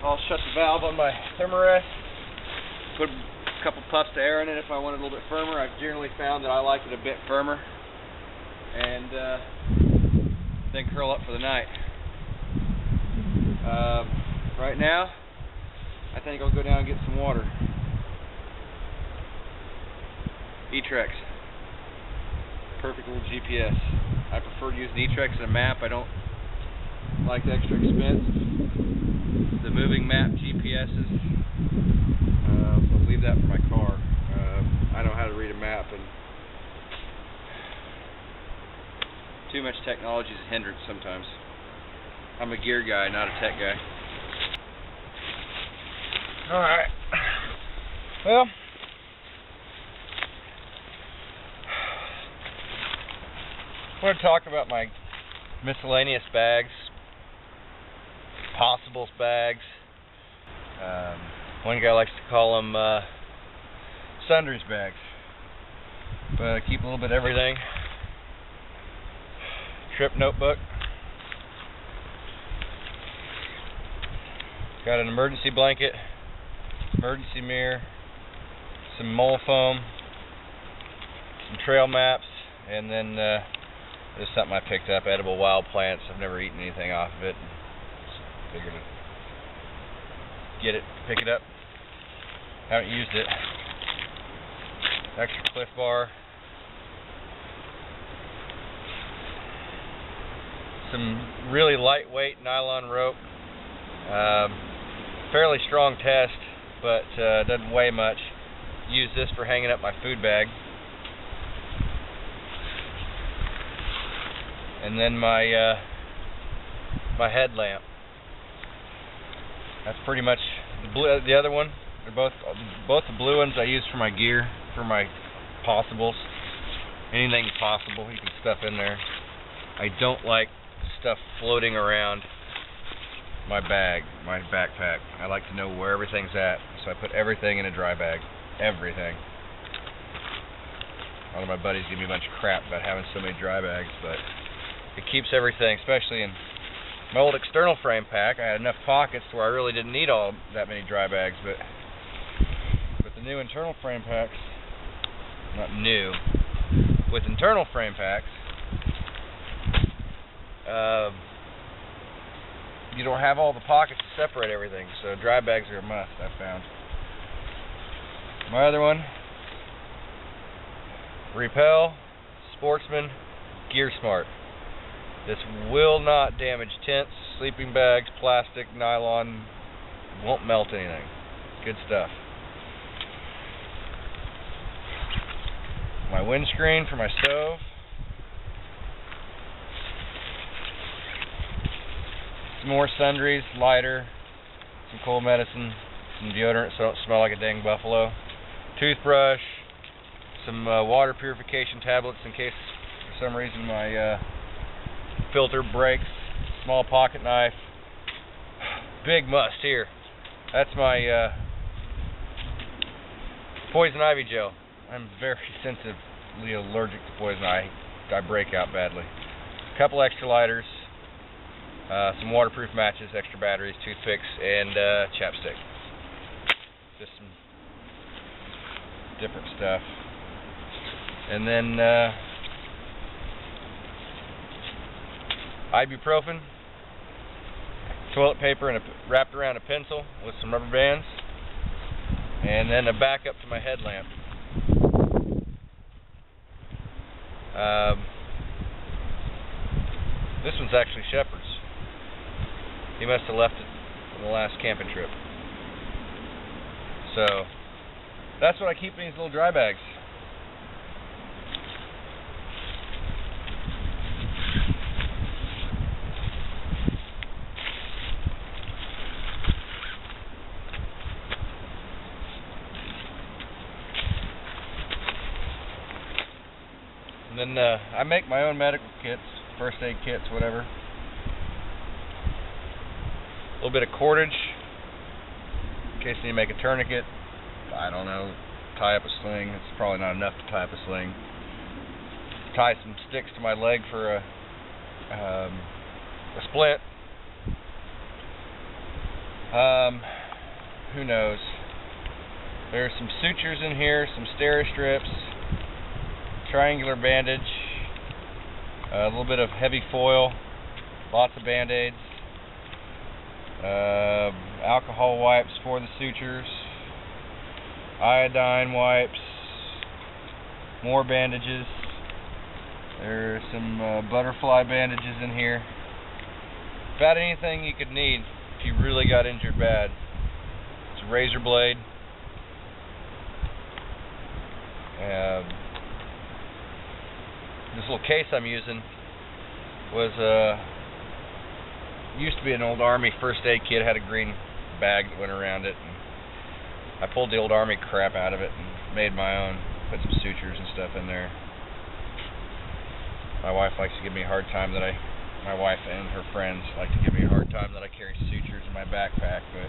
I'll shut the valve on my thermarest, put a couple puffs of air in it if I want it a little bit firmer. I've generally found that I like it a bit firmer, and then curl up for the night. Right now, I think I'll go down and get some water. E-Trex. Perfect little GPS. I prefer to use an E-Trex than a map. I don't like the extra expense. The moving map GPSs. So I'll leave that for my car. I know how to read a map, and too much technology is a hindrance sometimes. I'm a gear guy, not a tech guy. Alright. Well, I want to talk about my miscellaneous bags, possibles bags. One guy likes to call them sundries bags, but I keep a little bit of everything. Trip notebook. Got an emergency blanket, emergency mirror, some mole foam, some trail maps, and then there's something I picked up, edible wild plants. I've never eaten anything off of it. Just figured to get it, pick it up. Haven't used it. Extra Cliff Bar. Some really lightweight nylon rope. Fairly strong test, but doesn't weigh much. Use this for hanging up my food bag. And then my my headlamp. That's pretty much the other one. They're both the blue ones I use for my gear, for my possibles. Anything possible you can stuff in there. I don't like stuff floating around my bag, my backpack. I like to know where everything's at, so I put everything in a dry bag. Everything. One of my buddies give me a bunch of crap about having so many dry bags, but it keeps everything, especially in my old external frame pack. I had enough pockets where I really didn't need all that many dry bags, but with the new internal frame packs, not new, with internal frame packs, you don't have all the pockets to separate everything, so dry bags are a must, I've found. My other one, Repel Sportsman Gear Smart. This will not damage tents, sleeping bags, plastic, nylon, won't melt anything. Good stuff. My windscreen for my stove. Some more sundries, lighter, some cold medicine, some deodorant so I don't smell like a dang buffalo. Toothbrush, some water purification tablets in case for some reason my filter breaks, small pocket knife, big must here. That's my poison ivy gel. I'm very sensitively allergic to poison ivy. I break out badly. A couple extra lighters, some waterproof matches, extra batteries, toothpicks, and chapstick. Just some different stuff. And then ibuprofen, toilet paper, and wrapped around a pencil with some rubber bands, and then a backup to my headlamp. This one's actually Shepard's. He must have left it on the last camping trip. So that's what I keep in these little dry bags. And then I make my own medical kits, first aid kits, whatever. A little bit of cordage in case you need to make a tourniquet. I don't know, tie up a sling. It's probably not enough to tie up a sling. Tie some sticks to my leg for a splint. Who knows? There's some sutures in here, some steri strips, triangular bandage, a little bit of heavy foil, lots of band-aids, alcohol wipes for the sutures, iodine wipes, more bandages. There's some butterfly bandages in here. About anything you could need if you really got injured bad. It's a razor blade. This little case I'm using was used to be an old Army first aid kit. Had a green bag that went around it, and I pulled the old Army crap out of it and made my own. Put some sutures and stuff in there. My wife likes to give me a hard time that my wife and her friends like to give me a hard time that I carry sutures in my backpack, but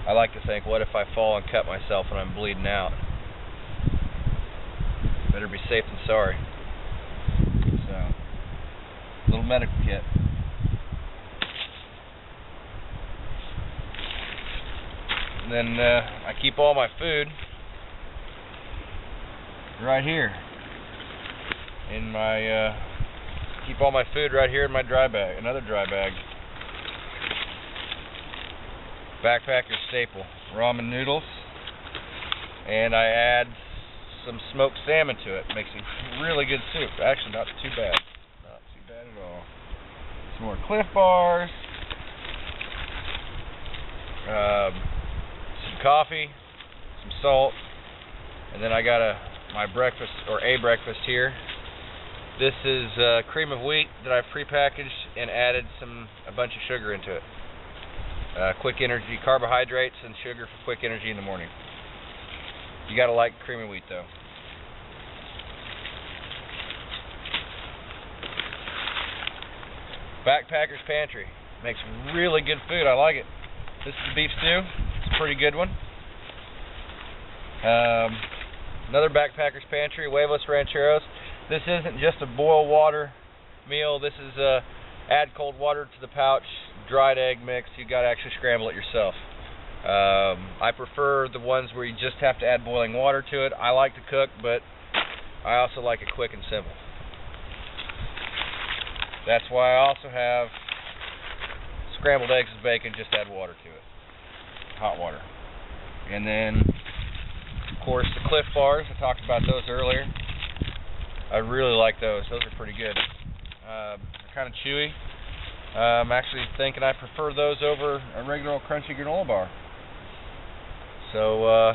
I like to think, what if I fall and cut myself and I'm bleeding out? Better be safe than sorry. So, little medical kit. And then I keep all my food right here in my keep all my food right here in my dry bag, another dry bag. Backpacker's staple, ramen noodles, and I add some smoked salmon to it. Makes a really good soup. Actually, not too bad. Not too bad at all. Some more Cliff Bars, some coffee, some salt, and then I got my breakfast, or a breakfast here. This is cream of wheat that I've prepackaged and added a bunch of sugar into it. Quick energy, carbohydrates and sugar for quick energy in the morning. You gotta like cream of wheat though. Backpacker's Pantry makes really good food. I like it. This is the beef stew. It's a pretty good one. Another Backpacker's Pantry, huevos rancheros. This isn't just a boil water meal. This is add cold water to the pouch, dried egg mix. You got to actually scramble it yourself. I prefer the ones where you just have to add boiling water to it. I like to cook, but I also like it quick and simple. That's why I also have scrambled eggs with bacon. Just add water to it, hot water. And then, of course, the Cliff Bars. I talked about those earlier. I really like those. Those are pretty good. They're kind of chewy. I'm actually thinking I prefer those over a regular old crunchy granola bar. So,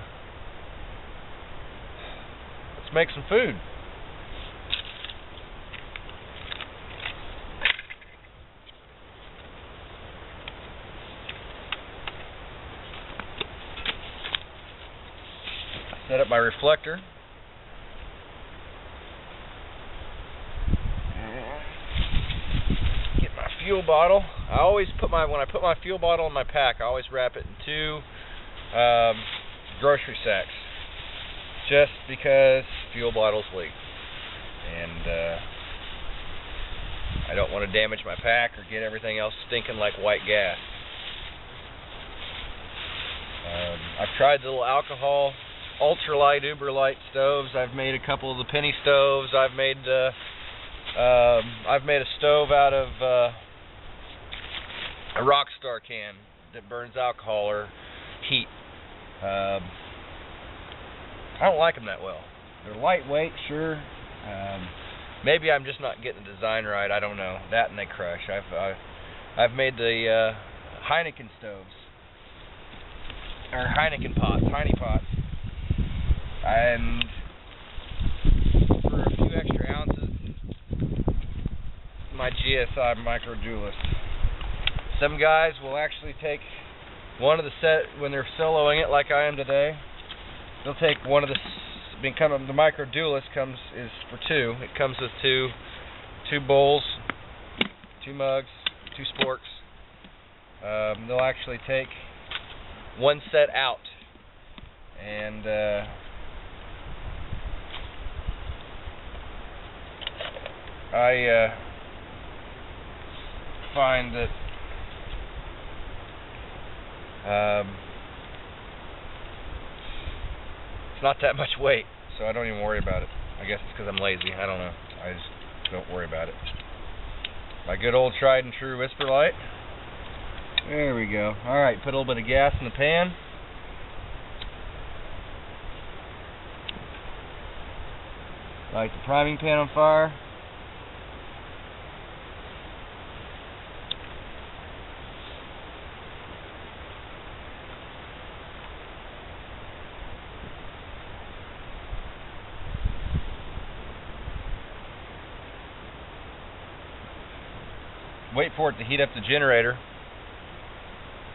let's make some food. Set up my reflector. Get my fuel bottle. I always put when I put my fuel bottle in my pack, I always wrap it in 2 grocery sacks, just because fuel bottles leak, and I don't want to damage my pack or get everything else stinking like white gas. I've tried the little alcohol ultralight, uber light stoves. I've made a couple of the penny stoves. I've made a stove out of a Rockstar can that burns alcohol or heat. I don't like them that well. They're lightweight, sure. Maybe I'm just not getting the design right. I don't know. That and they crush. I've made the Heineken stoves, or Heineken pots, Heine pots. And for a few extra ounces, my GSI microjoulist. Some guys will actually take one of the set when they're soloing it, like I am today. They'll take one of the microjoulist is for 2. It comes with two bowls, 2 mugs, 2 sporks. They'll actually take one set out and I find that It's not that much weight, so I don't even worry about it. I guess it's because I'm lazy. I don't know. I just don't worry about it. My good old tried and true whisper light. There we go. Alright, put a little bit of gas in the pan. Light the priming pan on fire. Wait for it to heat up the generator.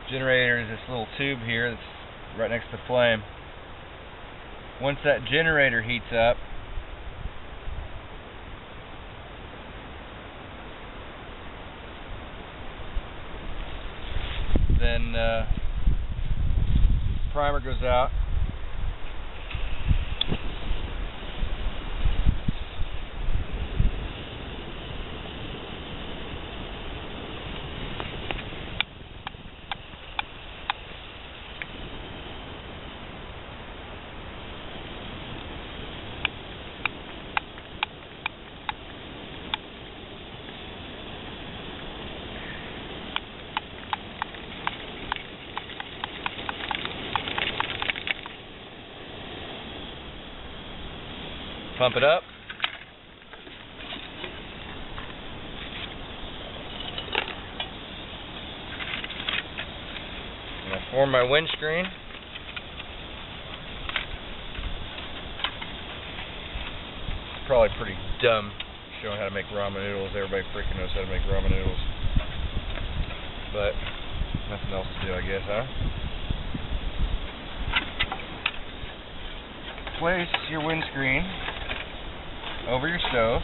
Generator is this little tube here that's right next to the flame. Once that generator heats up, then primer goes out. Pump it up. I'm going to form my windscreen. Probably pretty dumb showing how to make ramen noodles. Everybody freaking knows how to make ramen noodles. But nothing else to do, I guess, huh? Place your windscreen over your stove.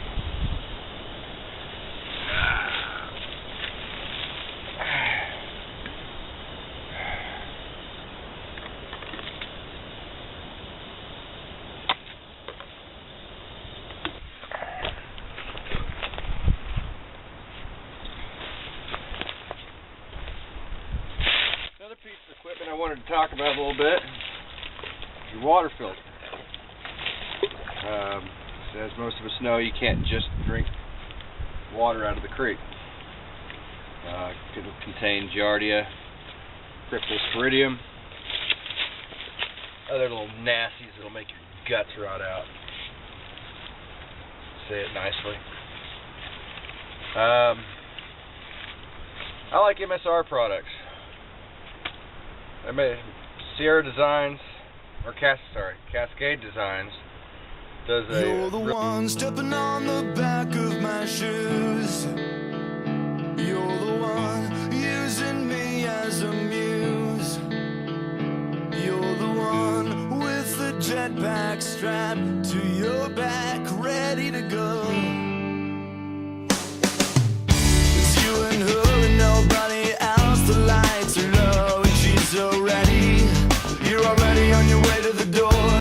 Another piece of equipment I wanted to talk about a little bit is your water filter. As most of us know, you can't just drink water out of the creek. It could contain giardia, cryptosporidium, other little nasties that'll make your guts rot out. Say it nicely. I like MSR products. I made Sierra Designs, or Cascade Designs. You're the one stepping on the back of my shoes. You're the one using me as a muse. You're the one with the jetpack strapped to your back.